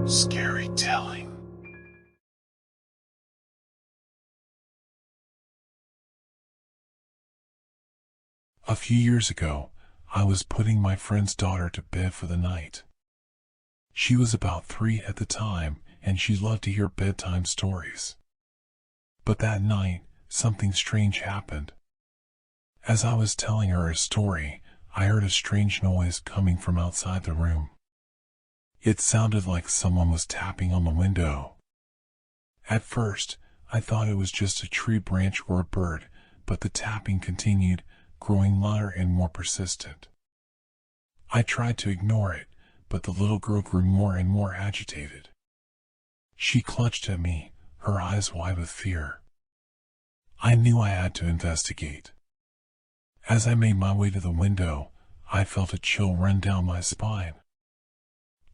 Scary telling. A few years ago, I was putting my friend's daughter to bed for the night. She was about 3 at the time, and she loved to hear bedtime stories. But that night, something strange happened. As I was telling her a story, I heard a strange noise coming from outside the room. It sounded like someone was tapping on the window. At first, I thought it was just a tree branch or a bird, but the tapping continued, growing louder and more persistent. I tried to ignore it, but the little girl grew more and more agitated. She clutched at me, her eyes wide with fear. I knew I had to investigate. As I made my way to the window, I felt a chill run down my spine.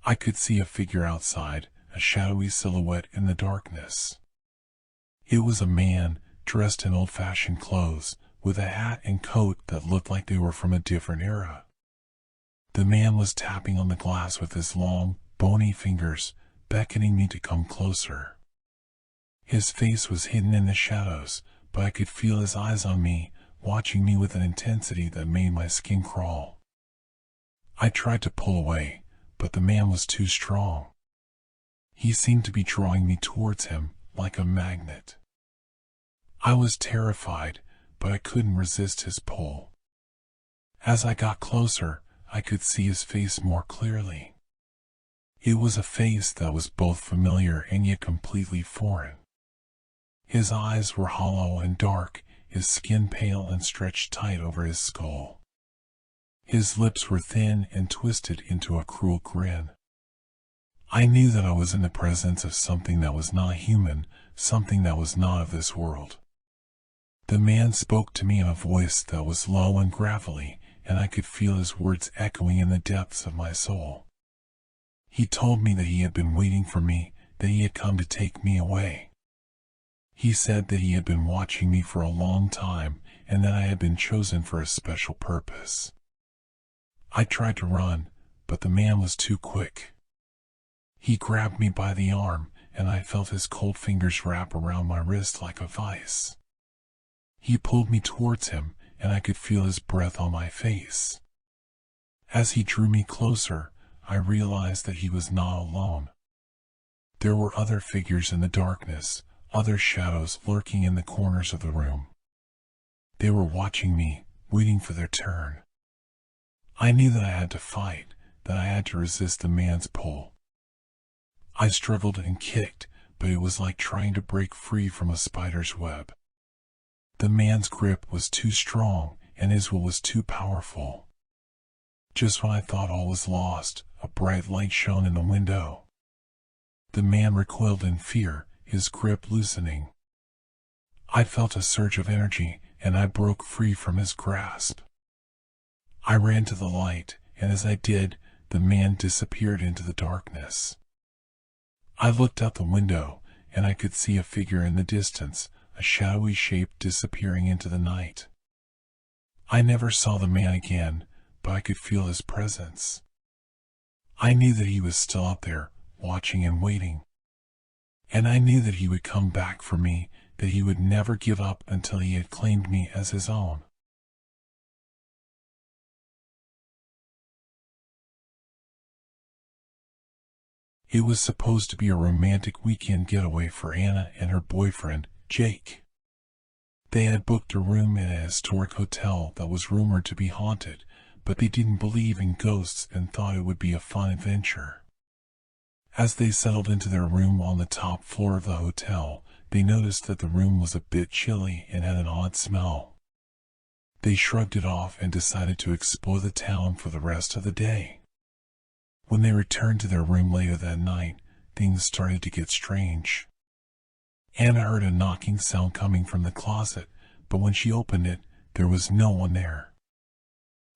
I could see a figure outside, a shadowy silhouette in the darkness. It was a man, dressed in old-fashioned clothes, with a hat and coat that looked like they were from a different era. The man was tapping on the glass with his long, bony fingers, beckoning me to come closer. His face was hidden in the shadows, but I could feel his eyes on me, watching me with an intensity that made my skin crawl. I tried to pull away, but the man was too strong. He seemed to be drawing me towards him, like a magnet. I was terrified, but I couldn't resist his pull. As I got closer, I could see his face more clearly. It was a face that was both familiar and yet completely foreign. His eyes were hollow and dark, his skin pale and stretched tight over his skull. His lips were thin and twisted into a cruel grin. I knew that I was in the presence of something that was not human, something that was not of this world. The man spoke to me in a voice that was low and gravelly, and I could feel his words echoing in the depths of my soul. He told me that he had been waiting for me, that he had come to take me away. He said that he had been watching me for a long time, and that I had been chosen for a special purpose. I tried to run, but the man was too quick. He grabbed me by the arm, and I felt his cold fingers wrap around my wrist like a vice. He pulled me towards him, and I could feel his breath on my face. As he drew me closer, I realized that he was not alone. There were other figures in the darkness, other shadows lurking in the corners of the room. They were watching me, waiting for their turn. I knew that I had to fight, that I had to resist the man's pull. I struggled and kicked, but it was like trying to break free from a spider's web. The man's grip was too strong, and his will was too powerful. Just when I thought all was lost, a bright light shone in the window. The man recoiled in fear, his grip loosening. I felt a surge of energy, and I broke free from his grasp. I ran to the light, and as I did, the man disappeared into the darkness. I looked out the window, and I could see a figure in the distance, a shadowy shape disappearing into the night. I never saw the man again, but I could feel his presence. I knew that he was still out there, watching and waiting. And I knew that he would come back for me, that he would never give up until he had claimed me as his own. It was supposed to be a romantic weekend getaway for Anna and her boyfriend, Jake. They had booked a room in a historic hotel that was rumored to be haunted, but they didn't believe in ghosts and thought it would be a fun adventure. As they settled into their room on the top floor of the hotel, they noticed that the room was a bit chilly and had an odd smell. They shrugged it off and decided to explore the town for the rest of the day. When they returned to their room later that night, things started to get strange. Anna heard a knocking sound coming from the closet, but when she opened it, there was no one there.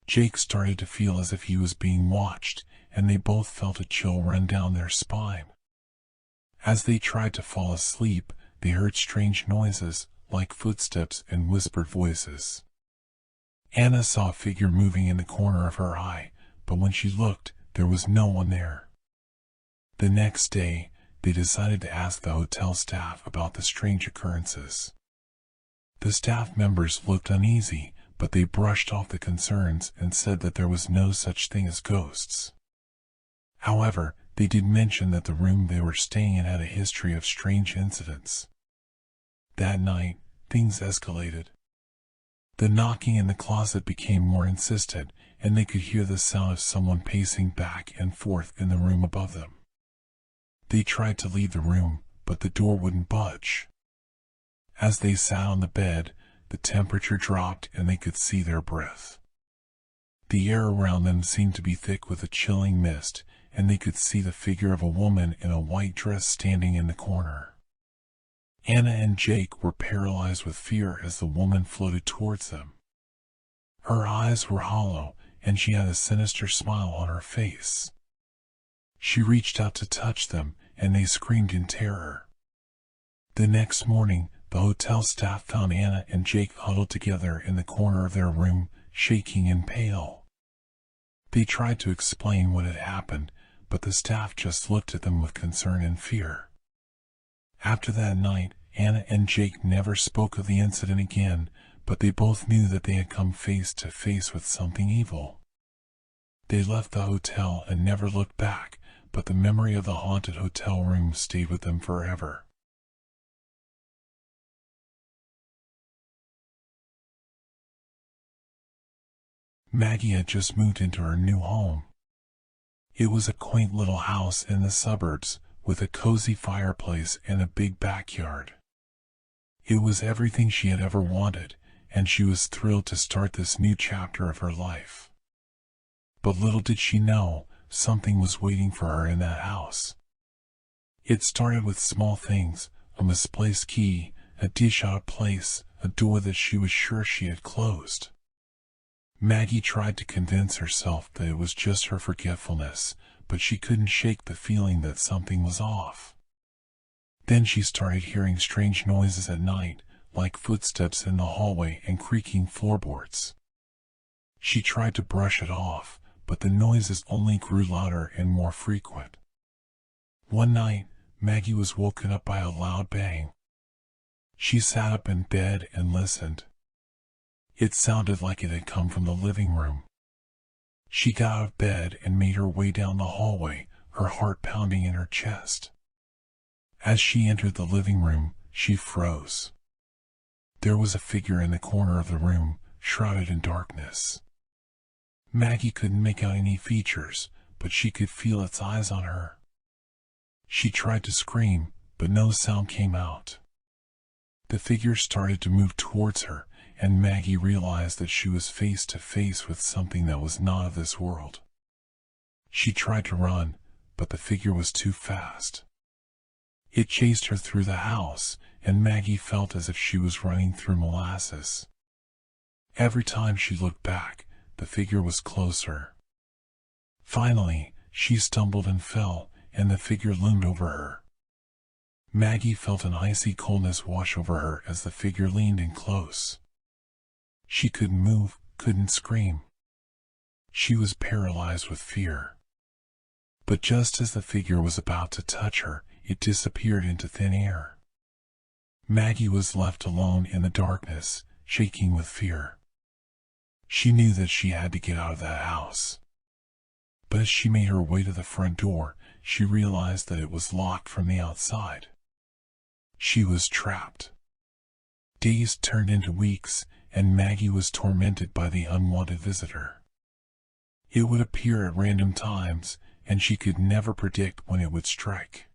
Jake started to feel as if he was being watched, and they both felt a chill run down their spine. As they tried to fall asleep, they heard strange noises, like footsteps and whispered voices. Anna saw a figure moving in the corner of her eye, but when she looked, there was no one there. The next day, they decided to ask the hotel staff about the strange occurrences. The staff members looked uneasy, but they brushed off the concerns and said that there was no such thing as ghosts. However, they did mention that the room they were staying in had a history of strange incidents. That night, things escalated. The knocking in the closet became more insistent, and they could hear the sound of someone pacing back and forth in the room above them. They tried to leave the room, but the door wouldn't budge. As they sat on the bed, the temperature dropped and they could see their breath. The air around them seemed to be thick with a chilling mist, and they could see the figure of a woman in a white dress standing in the corner. Anna and Jake were paralyzed with fear as the woman floated towards them. Her eyes were hollow, and she had a sinister smile on her face. She reached out to touch them, and they screamed in terror. The next morning, the hotel staff found Anna and Jake huddled together in the corner of their room, shaking and pale. They tried to explain what had happened, but the staff just looked at them with concern and fear. After that night, Anna and Jake never spoke of the incident again, but they both knew that they had come face to face with something evil. They left the hotel and never looked back, but the memory of the haunted hotel room stayed with them forever. Maggie had just moved into her new home. It was a quaint little house in the suburbs, with a cozy fireplace and a big backyard. It was everything she had ever wanted, and she was thrilled to start this new chapter of her life. But little did she know, something was waiting for her in that house. It started with small things, a misplaced key, a dish out of place, a door that she was sure she had closed. Maggie tried to convince herself that it was just her forgetfulness, but she couldn't shake the feeling that something was off. Then she started hearing strange noises at night, like footsteps in the hallway and creaking floorboards. She tried to brush it off, but the noises only grew louder and more frequent. One night, Maggie was woken up by a loud bang. She sat up in bed and listened. It sounded like it had come from the living room. She got out of bed and made her way down the hallway, her heart pounding in her chest. As she entered the living room, she froze. There was a figure in the corner of the room, shrouded in darkness. Maggie couldn't make out any features, but she could feel its eyes on her. She tried to scream, but no sound came out. The figure started to move towards her, and Maggie realized that she was face to face with something that was not of this world. She tried to run, but the figure was too fast. It chased her through the house, and Maggie felt as if she was running through molasses. Every time she looked back, the figure was closer. Finally, she stumbled and fell, and the figure loomed over her. Maggie felt an icy coldness wash over her as the figure leaned in close. She couldn't move, couldn't scream. She was paralyzed with fear. But just as the figure was about to touch her, it disappeared into thin air. Maggie was left alone in the darkness, shaking with fear. She knew that she had to get out of that house. But as she made her way to the front door, she realized that it was locked from the outside. She was trapped. Days turned into weeks, and Maggie was tormented by the unwanted visitor. It would appear at random times, and she could never predict when it would strike.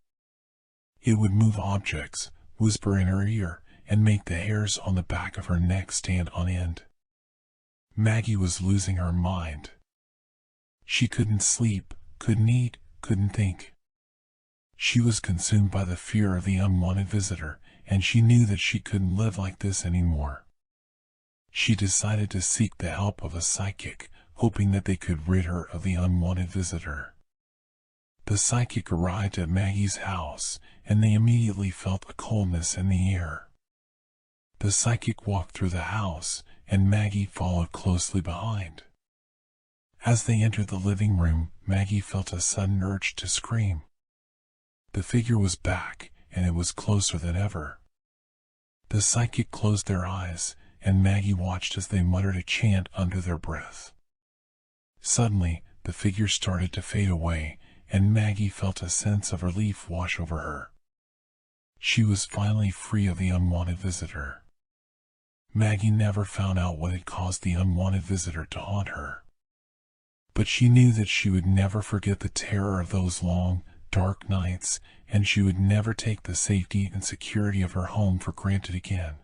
It would move objects, whisper in her ear, and make the hairs on the back of her neck stand on end. Maggie was losing her mind. She couldn't sleep, couldn't eat, couldn't think. She was consumed by the fear of the unwanted visitor, and she knew that she couldn't live like this anymore. She decided to seek the help of a psychic, hoping that they could rid her of the unwanted visitor. The psychic arrived at Maggie's house, and they immediately felt a coldness in the air. The psychic walked through the house, and Maggie followed closely behind. As they entered the living room, Maggie felt a sudden urge to scream. The figure was back, and it was closer than ever. The psychic closed their eyes, and Maggie watched as they muttered a chant under their breath. Suddenly, the figure started to fade away, and Maggie felt a sense of relief wash over her. She was finally free of the unwanted visitor. Maggie never found out what had caused the unwanted visitor to haunt her. But she knew that she would never forget the terror of those long, dark nights, and she would never take the safety and security of her home for granted again.